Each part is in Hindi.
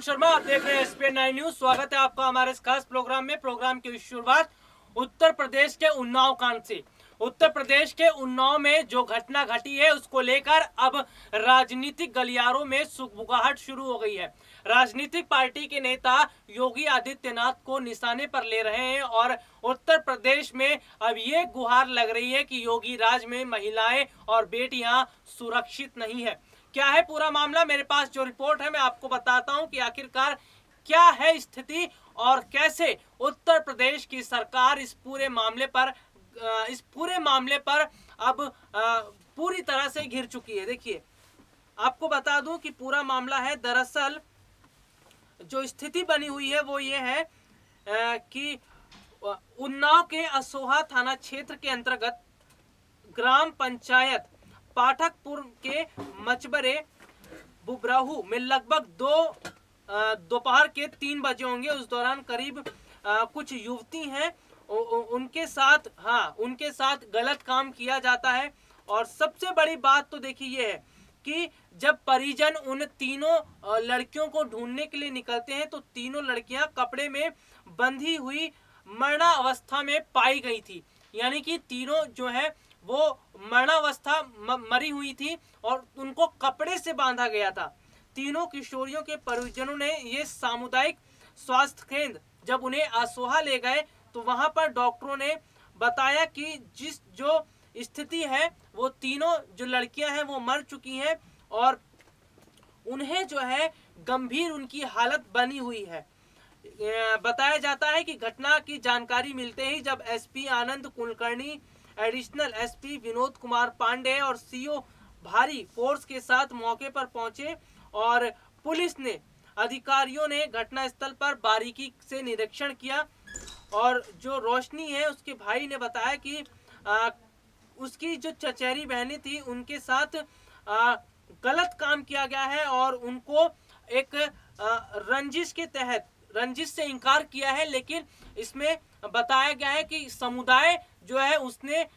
राहुल शर्मा, आप देख रहे हैं एसपीएन 9 न्यूज। स्वागत है आपका हमारे इस खास प्रोग्राम में। प्रोग्राम की शुरुआत उत्तर प्रदेश के उन्नाव कांड से। उत्तर प्रदेश के उन्नाव में जो घटना घटी है उसको लेकर अब राजनीतिक गलियारों में सुगबुगाहट शुरू हो गई है। राजनीतिक पार्टी के नेता योगी आदित्यनाथ को निशाने पर ले रहे हैं और उत्तर प्रदेश में अब ये गुहार लग रही है कि योगी राज में महिलाएं और बेटियां सुरक्षित नहीं है। क्या है पूरा मामला, मेरे पास जो रिपोर्ट है मैं आपको बताता हूं कि आखिरकार क्या है स्थिति और कैसे उत्तर प्रदेश की सरकार इस पूरे मामले पर अब पूरी तरह से घिर चुकी है। देखिए, आपको बता दूं कि पूरा मामला है, दरअसल जो स्थिति बनी हुई है वो ये है कि उन्नाव के असोहा थाना क्षेत्र के अंतर्गत ग्राम पंचायत पाठकपुर के मचबरे बुबराहू में लगभग दोपहर के 3 बजे होंगे। उस दौरान करीब कुछ युवती हैं, उनके साथ गलत काम किया जाता है। और सबसे बड़ी बात तो देखिए ये है कि जब परिजन उन तीनों लड़कियों को ढूंढने के लिए निकलते हैं तो तीनों लड़कियां कपड़े में बंधी हुई मरणावस्था में पाई गई थी। यानी कि तीनों जो है वो मरणावस्था मरी हुई थी और उनको कपड़े से बांधा गया था। तीनों किशोरियों के परिजनों ने ये सामुदायिक स्वास्थ्य केंद्र जब उन्हें असोहा ले गए तो वहां पर डॉक्टरों ने बताया कि जो स्थिति है वो तीनों जो लड़कियां हैं वो मर चुकी हैं और उन्हें जो है गंभीर उनकी हालत बनी हुई है। बताया जाता है कि घटना की जानकारी मिलते ही जब SP Anand Kulkarni, additional SP Vinod Kumar Pandey और सीओ भारी फोर्स के साथ मौके पर पहुंचे और पुलिस ने अधिकारियों ने घटनास्थल पर बारीकी से निरीक्षण किया। और जो रोशनी है उसके भाई ने बताया कि उसकी जो चचेरी बहनें थी उनके साथ गलत काम किया गया है और उनको एक रंजिश से इनकार किया है। लेकिन इसमें बताया गया है कि समुदाय जो है उसने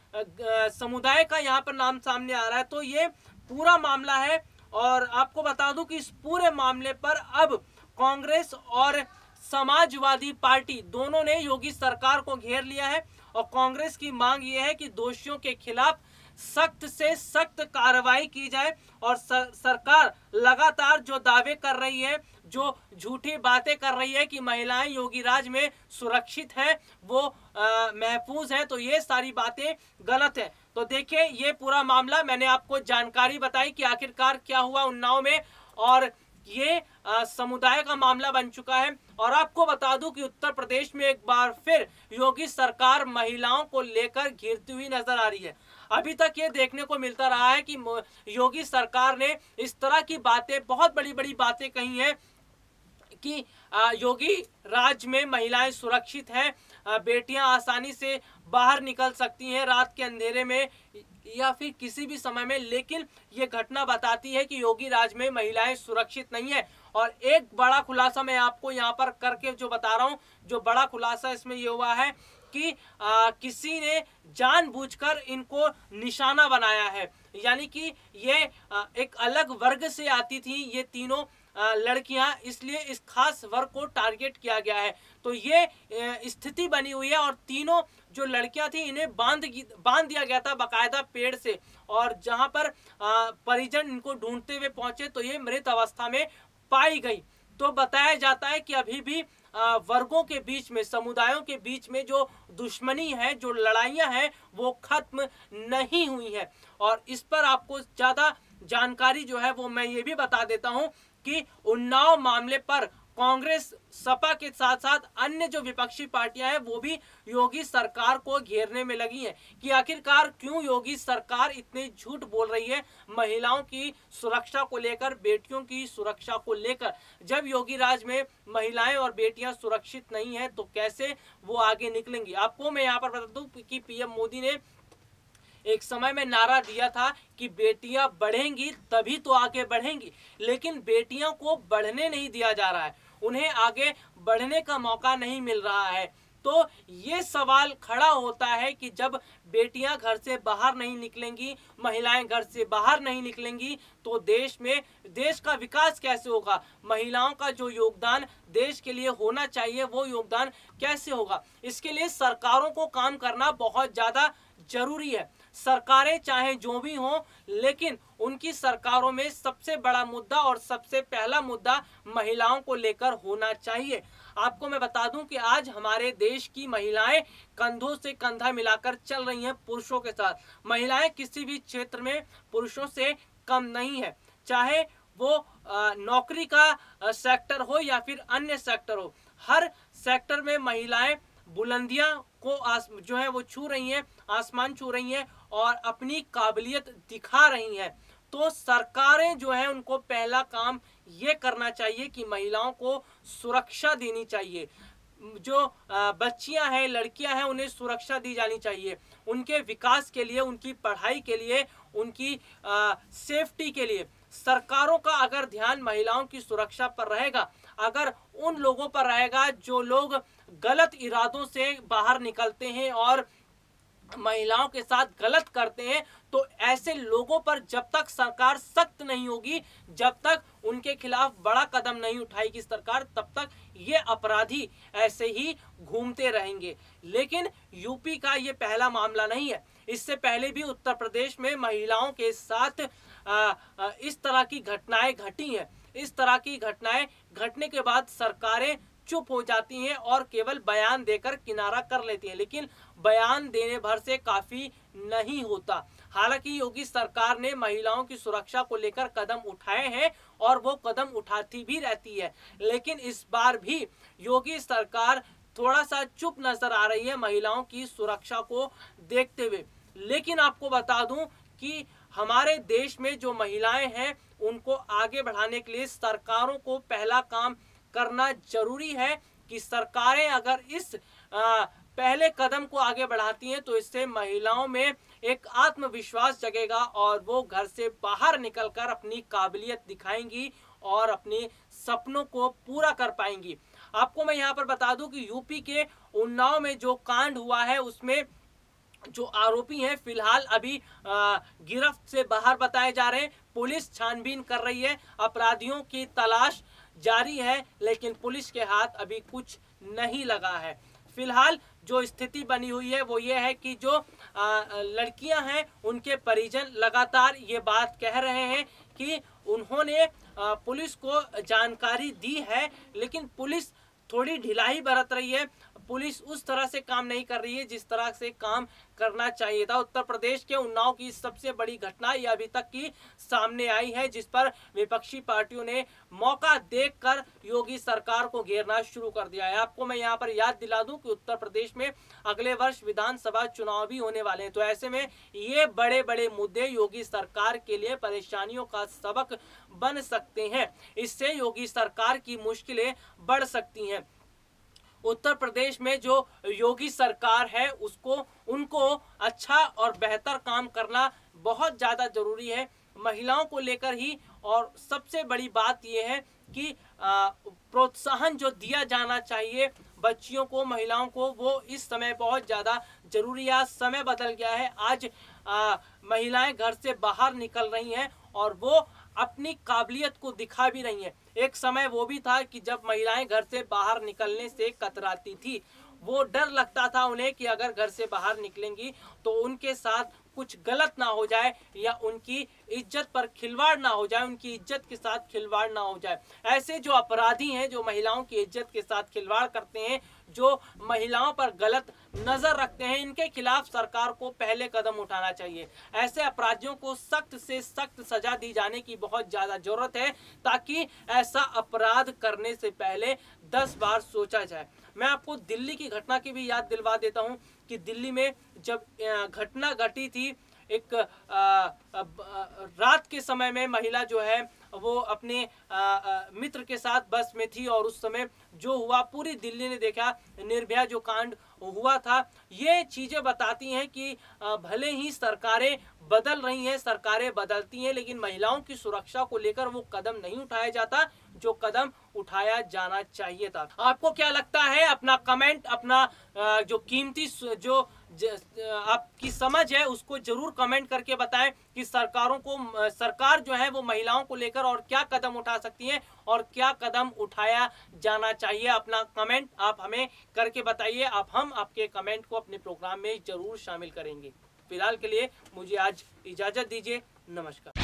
समुदाय का यहाँ पर नाम सामने आ रहा है। तो ये पूरा मामला है और आपको बता दूं कि इस पूरे मामले पर अब कांग्रेस और समाजवादी पार्टी दोनों ने योगी सरकार को घेर लिया है और कांग्रेस की मांग ये है कि दोषियों के खिलाफ सख्त से सख्त कार्रवाई की जाए और सरकार लगातार जो दावे कर रही है, जो झूठी बातें कर रही है कि महिलाएं योगी राज में सुरक्षित हैं, वो महफूज हैं, तो ये सारी बातें गलत है। तो देखिए, ये पूरा मामला मैंने आपको जानकारी बताई कि आखिरकार क्या हुआ उन्नाव में और ये समुदाय का मामला बन चुका है। और आपको बता दूं कि उत्तर प्रदेश में एक बार फिर योगी सरकार महिलाओं को लेकर घिरती हुई नजर आ रही है। अभी तक ये देखने को मिलता रहा है कि योगी सरकार ने इस तरह की बातें, बहुत बड़ी बड़ी बातें कही हैं कि योगी राज में महिलाएं सुरक्षित हैं, बेटियां आसानी से बाहर निकल सकती हैं रात के अंधेरे में या फिर किसी भी समय में। लेकिन ये घटना बताती है कि योगी राज में महिलाएं सुरक्षित नहीं है। और एक बड़ा खुलासा मैं आपको यहाँ पर करके जो बता रहा हूँ, जो बड़ा खुलासा इसमें ये हुआ है कि किसी ने जानबूझकर इनको निशाना बनाया है। यानी कि ये एक अलग वर्ग से आती थी ये तीनों लड़कियां, इसलिए इस खास वर्ग को टारगेट किया गया है। तो ये स्थिति बनी हुई है और तीनों जो लड़कियां थी इन्हें बांध दिया गया था बाकायदा पेड़ से। और जहां पर परिजन इनको ढूंढते हुए पहुंचे तो ये मृत अवस्था में पाई गई। तो बताया जाता है कि अभी भी वर्गों के बीच में, समुदायों के बीच में जो दुश्मनी है, जो लड़ाइयां हैं, वो खत्म नहीं हुई है। और इस पर आपको ज्यादा जानकारी जो है वो मैं ये भी बता देता हूं कि उन्नाव मामले पर कांग्रेस, सपा के साथ साथ अन्य जो विपक्षी पार्टियां हैं वो भी योगी सरकार को घेरने में लगी हैं कि आखिरकार क्यों योगी सरकार इतने झूठ बोल रही है महिलाओं की सुरक्षा को लेकर, बेटियों की सुरक्षा को लेकर। जब योगी राज में महिलाएं और बेटियां सुरक्षित नहीं है तो कैसे वो आगे निकलेंगी। आपको मैं यहाँ पर बता दूं कि पीएम मोदी ने एक समय में नारा दिया था कि बेटियां बढ़ेंगी तभी तो आगे बढ़ेंगी, लेकिन बेटियों को बढ़ने नहीं दिया जा रहा है, उन्हें आगे बढ़ने का मौका नहीं मिल रहा है। तो ये सवाल खड़ा होता है कि जब बेटियां घर से बाहर नहीं निकलेंगी, महिलाएं घर से बाहर नहीं निकलेंगी, तो देश का विकास कैसे होगा? महिलाओं का जो योगदान देश के लिए होना चाहिए वो योगदान कैसे होगा? इसके लिए सरकारों को काम करना बहुत ज्यादा जरूरी है। सरकारें चाहे जो भी हों, लेकिन उनकी सरकारों में सबसे बड़ा मुद्दा और सबसे पहला मुद्दा महिलाओं को लेकर होना चाहिए। आपको मैं बता दूं कि आज हमारे देश की महिलाएं कंधों से कंधा मिलाकर चल रही हैं पुरुषों के साथ। महिलाएं किसी भी क्षेत्र में पुरुषों से कम नहीं है, चाहे वो नौकरी का सेक्टर हो या फिर अन्य सेक्टर हो। हर सेक्टर में महिलाएं बुलंदियां को जो है वो छू रही हैं, आसमान छू रही हैं और अपनी काबिलियत दिखा रही हैं। तो सरकारें जो है उनको पहला काम ये करना चाहिए कि महिलाओं को सुरक्षा देनी चाहिए। जो बच्चियां हैं, लड़कियां हैं, उन्हें सुरक्षा दी जानी चाहिए, उनके विकास के लिए, उनकी पढ़ाई के लिए, उनकी सेफ्टी के लिए। सरकारों का अगर ध्यान महिलाओं की सुरक्षा पर रहेगा, अगर उन लोगों पर रहेगा जो लोग गलत इरादों से बाहर निकलते हैं और महिलाओं के साथ गलत करते हैं, तो ऐसे लोगों पर जब तक सरकार सख्त नहीं होगी, जब तक उनके खिलाफ बड़ा कदम नहीं उठाएगी सरकार, तब तक ये अपराधी ऐसे ही घूमते रहेंगे। लेकिन यूपी का ये पहला मामला नहीं है। इससे पहले भी उत्तर प्रदेश में महिलाओं के साथ इस तरह की घटनाएं घटी हैं। इस तरह की घटनाएं घटने के बाद सरकारें चुप हो जाती हैं और केवल बयान देकर किनारा कर लेती हैं, लेकिन बयान देने भर से काफी नहीं होता। हालांकि योगी सरकार ने महिलाओं की सुरक्षा को लेकर कदम उठाए हैं और वो कदम उठाती भी रहती है, लेकिन इस बार भी योगी सरकार थोड़ा सा चुप नजर आ रही है महिलाओं की सुरक्षा को देखते हुए। लेकिन आपको बता दूं कि हमारे देश में जो महिलाएं हैं उनको आगे बढ़ाने के लिए सरकारों को पहला काम करना जरूरी है कि सरकारें अगर इस पहले कदम को आगे बढ़ाती हैं तो इससे महिलाओं में एक आत्मविश्वास जगेगा और वो घर से बाहर निकलकर अपनी काबिलियत दिखाएंगी और अपने सपनों को पूरा कर पाएंगी। आपको मैं यहाँ पर बता दूं कि यूपी के उन्नाव में जो कांड हुआ है उसमें जो आरोपी हैं फिलहाल अभी गिरफ्त से बाहर बताए जा रहे हैं। पुलिस छानबीन कर रही है, अपराधियों की तलाश जारी है, लेकिन पुलिस के हाथ अभी कुछ नहीं लगा है। फिलहाल जो स्थिति बनी हुई है वो ये है कि जो लड़कियां हैं उनके परिजन लगातार ये बात कह रहे हैं कि उन्होंने पुलिस को जानकारी दी है, लेकिन पुलिस थोड़ी ढिलाई बरत रही है। पुलिस उस तरह से काम नहीं कर रही है जिस तरह से काम करना चाहिए था। उत्तर प्रदेश के उन्नाव की सबसे बड़ी घटना ये अभी तक की सामने आई है, जिस पर विपक्षी पार्टियों ने मौका देखकर योगी सरकार को घेरना शुरू कर दिया है। आपको मैं यहाँ पर याद दिला दूं कि उत्तर प्रदेश में अगले वर्ष विधानसभा चुनाव भी होने वाले हैं, तो ऐसे में ये बड़े बड़े मुद्दे योगी सरकार के लिए परेशानियों का सबक बन सकते हैं। इससे योगी सरकार की मुश्किलें बढ़ सकती हैं। उत्तर प्रदेश में जो योगी सरकार है उनको अच्छा और बेहतर काम करना बहुत ज़्यादा जरूरी है महिलाओं को लेकर ही। और सबसे बड़ी बात यह है कि प्रोत्साहन जो दिया जाना चाहिए बच्चियों को, महिलाओं को, वो इस समय बहुत ज़्यादा जरूरी है। आज समय बदल गया है, आज महिलाएं घर से बाहर निकल रही हैं और वो अपनी काबिलियत को दिखा भी रही हैं। एक समय वो भी था कि जब महिलाएं घर से बाहर निकलने से कतराती थी, वो डर लगता था उन्हें कि अगर घर से बाहर निकलेंगी तो उनके साथ कुछ गलत ना हो जाए या उनकी इज्जत पर खिलवाड़ ना हो जाए, उनकी इज्जत के साथ खिलवाड़ ना हो जाए। ऐसे जो अपराधी हैं जो महिलाओं की इज्जत के साथ खिलवाड़ करते हैं, जो महिलाओं पर गलत नजर रखते हैं, इनके खिलाफ सरकार को पहले कदम उठाना चाहिए। ऐसे अपराधियों को सख्त से सख्त सजा दी जाने की बहुत ज्यादा जरूरत है, ताकि ऐसा अपराध करने से पहले 10 बार सोचा जाए। मैं आपको दिल्ली की घटना की भी याद दिलवा देता हूं कि दिल्ली में जब घटना घटी थी, एक रात के समय में महिला जो है वो अपने मित्र के साथ बस में थी और उस समय जो हुआ पूरी दिल्ली ने देखा। निर्भया जो कांड हुआ था, ये चीजें बताती हैं कि भले ही सरकारें बदल रही हैं, सरकारें बदलती हैं, लेकिन महिलाओं की सुरक्षा को लेकर वो कदम नहीं उठाया जाता जो कदम उठाया जाना चाहिए था। आपको क्या लगता है? अपना कमेंट, अपना जो कीमती जो आपकी समझ है उसको जरूर कमेंट करके बताएं कि सरकार जो है वो महिलाओं को लेकर और क्या कदम उठा सकती है और क्या कदम उठाया जाना चाहिए। अपना कमेंट आप हमें करके बताइए। हम आपके कमेंट को अपने प्रोग्राम में जरूर शामिल करेंगे। फिलहाल के लिए मुझे आज इजाजत दीजिए। नमस्कार।